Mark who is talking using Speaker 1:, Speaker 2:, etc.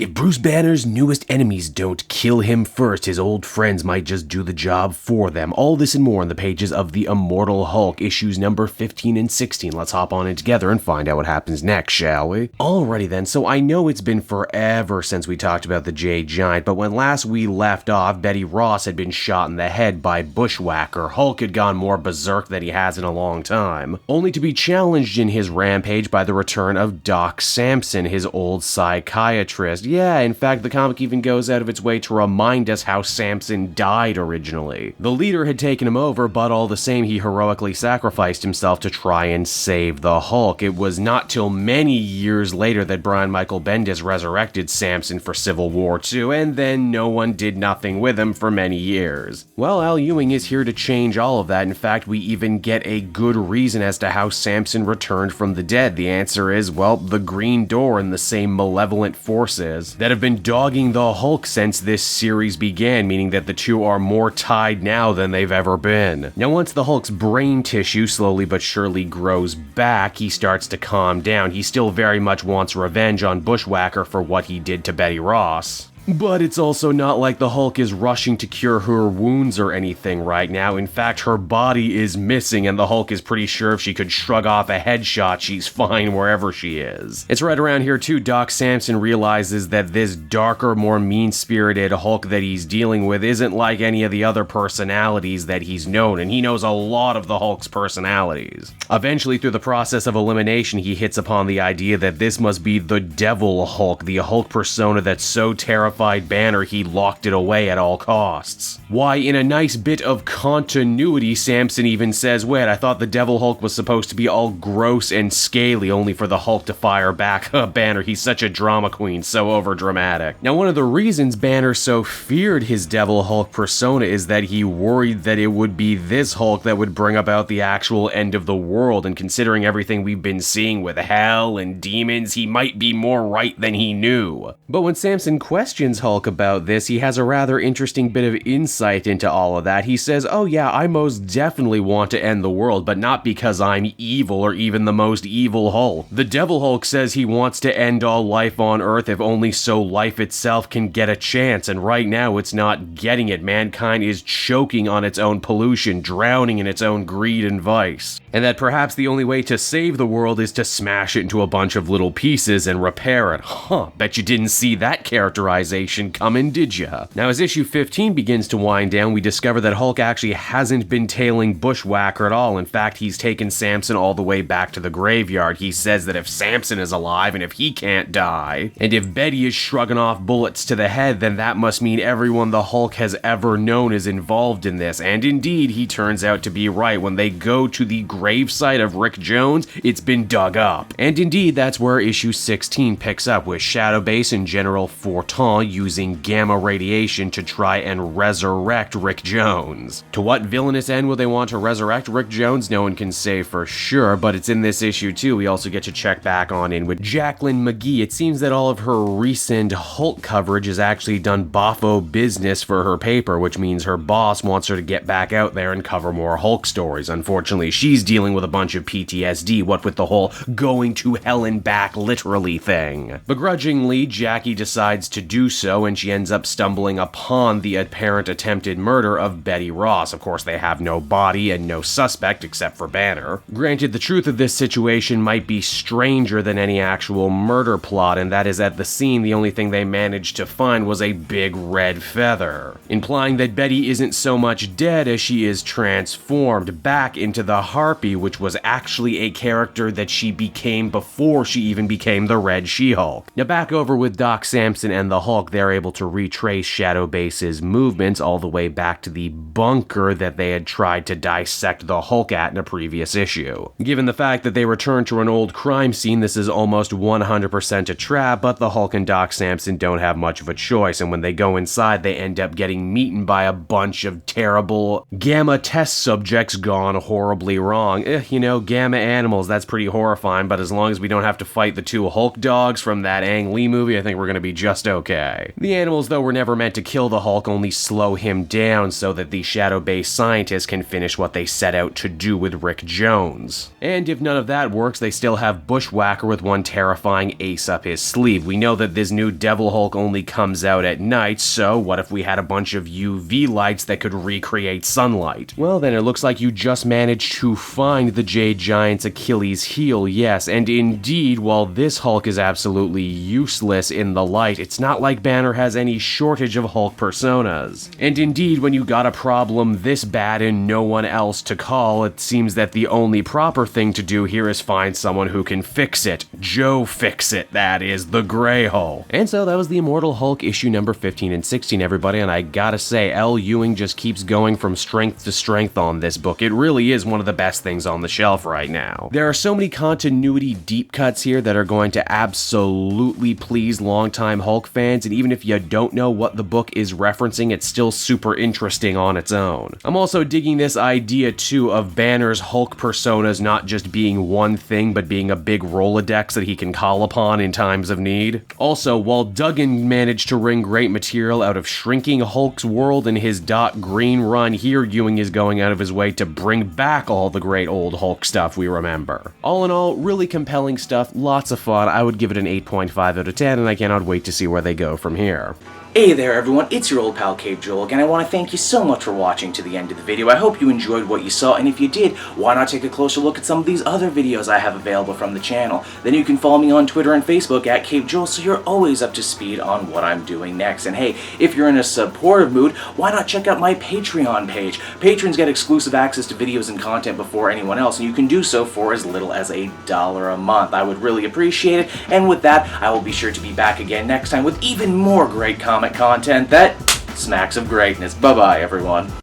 Speaker 1: If Bruce Banner's newest enemies don't kill him first, his old friends might just do the job for them. All this and more on the pages of the Immortal Hulk, issues number 15 and 16. Let's hop on in together and find out what happens next, shall we? Alrighty then, so I know it's been forever since we talked about the Jade Giant, but when last we left off, Betty Ross had been shot in the head by Bushwhacker. Hulk had gone more berserk than he has in a long time, only to be challenged in his rampage by the return of Doc Samson, his old psychiatrist. Yeah, in fact, the comic even goes out of its way to remind us how Samson died originally. The leader had taken him over, but all the same, he heroically sacrificed himself to try and save the Hulk. It was not till many years later that Brian Michael Bendis resurrected Samson for Civil War II, and then no one did nothing with him for many years. Well, Al Ewing is here to change all of that. In fact, we even get a good reason as to how Samson returned from the dead. The answer is, well, the Green Door and the same malevolent forces that have been dogging the Hulk since this series began, meaning that the two are more tied now than they've ever been. Now, once the Hulk's brain tissue slowly but surely grows back, he starts to calm down. He still very much wants revenge on Bushwhacker for what he did to Betty Ross. But it's also not like the Hulk is rushing to cure her wounds or anything right now. In fact, her body is missing, and the Hulk is pretty sure if she could shrug off a headshot, she's fine wherever she is. It's right around here too, Doc Samson realizes that this darker, more mean-spirited Hulk that he's dealing with isn't like any of the other personalities that he's known, and he knows a lot of the Hulk's personalities. Eventually, through the process of elimination, he hits upon the idea that this must be the Devil Hulk, the Hulk persona that's so terrifying Banner he locked it away at all costs. Why, in a nice bit of continuity, Samson even says, wait, I thought the Devil Hulk was supposed to be all gross and scaly, only for the Hulk to fire back. Banner, he's such a drama queen, so overdramatic. Now, one of the reasons Banner so feared his Devil Hulk persona is that he worried that it would be this Hulk that would bring about the actual end of the world, and considering everything we've been seeing with hell and demons, he might be more right than he knew. But when Samson questions Hulk about this, he has a rather interesting bit of insight into all of that. He says, oh yeah, I most definitely want to end the world, but not because I'm evil or even the most evil Hulk. The Devil Hulk says he wants to end all life on Earth if only so life itself can get a chance, and right now it's not getting it. Mankind is choking on its own pollution, drowning in its own greed and vice, and that perhaps the only way to save the world is to smash it into a bunch of little pieces and repair it. Bet you didn't see that characterization coming, did ya? Now, as issue 15 begins to wind down, we discover that Hulk actually hasn't been tailing Bushwhacker at all. In fact, he's taken Samson all the way back to the graveyard. He says that if Samson is alive and if he can't die, and if Betty is shrugging off bullets to the head, then that must mean everyone the Hulk has ever known is involved in this. And indeed, he turns out to be right. When they go to the gravesite of Rick Jones, it's been dug up. And indeed, that's where issue 16 picks up, with Shadowbase and General Fortin using gamma radiation to try and resurrect Rick Jones. To what villainous end will they want to resurrect Rick Jones? No one can say for sure, but it's in this issue too. We also get to check back on in with Jacqueline McGee. It seems that all of her recent Hulk coverage has actually done boffo business for her paper, which means her boss wants her to get back out there and cover more Hulk stories. Unfortunately, she's dealing with a bunch of PTSD, what with the whole going to hell and back literally thing. Begrudgingly, Jackie decides to do so, and she ends up stumbling upon the apparent attempted murder of Betty Ross. Of course, they have no body and no suspect except for Banner. Granted, the truth of this situation might be stranger than any actual murder plot, and that is at the scene the only thing they managed to find was a big red feather, implying that Betty isn't so much dead as she is transformed back into the Harpy, which was actually a character that she became before she even became the Red She-Hulk. Now back over with Doc Samson and the Hulk, they're able to retrace Shadowbase's movements all the way back to the bunker that they had tried to dissect the Hulk at in a previous issue. Given the fact that they return to an old crime scene, this is almost 100% a trap, but the Hulk and Doc Samson don't have much of a choice, and when they go inside, they end up getting eaten by a bunch of terrible gamma test subjects gone horribly wrong. Gamma animals, that's pretty horrifying, but as long as we don't have to fight the two Hulk dogs from that Ang Lee movie, I think we're gonna be just okay. way. The animals, though, were never meant to kill the Hulk, only slow him down so that the shadow-based scientists can finish what they set out to do with Rick Jones. And if none of that works, they still have Bushwhacker with one terrifying ace up his sleeve. We know that this new Devil Hulk only comes out at night, so what if we had a bunch of UV lights that could recreate sunlight? Well, then it looks like you just managed to find the Jade Giant's Achilles heel, yes, and indeed, while this Hulk is absolutely useless in the light, it's not like Banner has any shortage of Hulk personas. And indeed, when you got a problem this bad and no one else to call, it seems that the only proper thing to do here is find someone who can fix it. Joe Fix-It, that is, the Grey Hulk. And so that was the Immortal Hulk issue number 15 and 16, everybody, and I gotta say, L. Ewing just keeps going from strength to strength on this book. It really is one of the best things on the shelf right now. There are so many continuity deep cuts here that are going to absolutely please longtime Hulk fans, and even if you don't know what the book is referencing, it's still super interesting on its own. I'm also digging this idea, too, of Banner's Hulk personas not just being one thing, but being a big Rolodex that he can call upon in times of need. Also, while Duggan managed to wring great material out of Shrinking Hulk's world in his Dot Green run, here Ewing is going out of his way to bring back all the great old Hulk stuff we remember. All in all, really compelling stuff, lots of fun. I would give it an 8.5 out of 10, and I cannot wait to see where they go from here.
Speaker 2: Hey there everyone, it's your old pal Cape Joel again. I want to thank you so much for watching to the end of the video. I hope you enjoyed what you saw, and if you did, why not take a closer look at some of these other videos I have available from the channel. Then you can follow me on Twitter and Facebook at Cape Joel, so you're always up to speed on what I'm doing next. And hey, if you're in a supportive mood, why not check out my Patreon page? Patrons get exclusive access to videos and content before anyone else, and you can do so for as little as $1 a month. I would really appreciate it, and with that, I will be sure to be back again next time with even more great content that smacks of greatness. Bye-bye, everyone.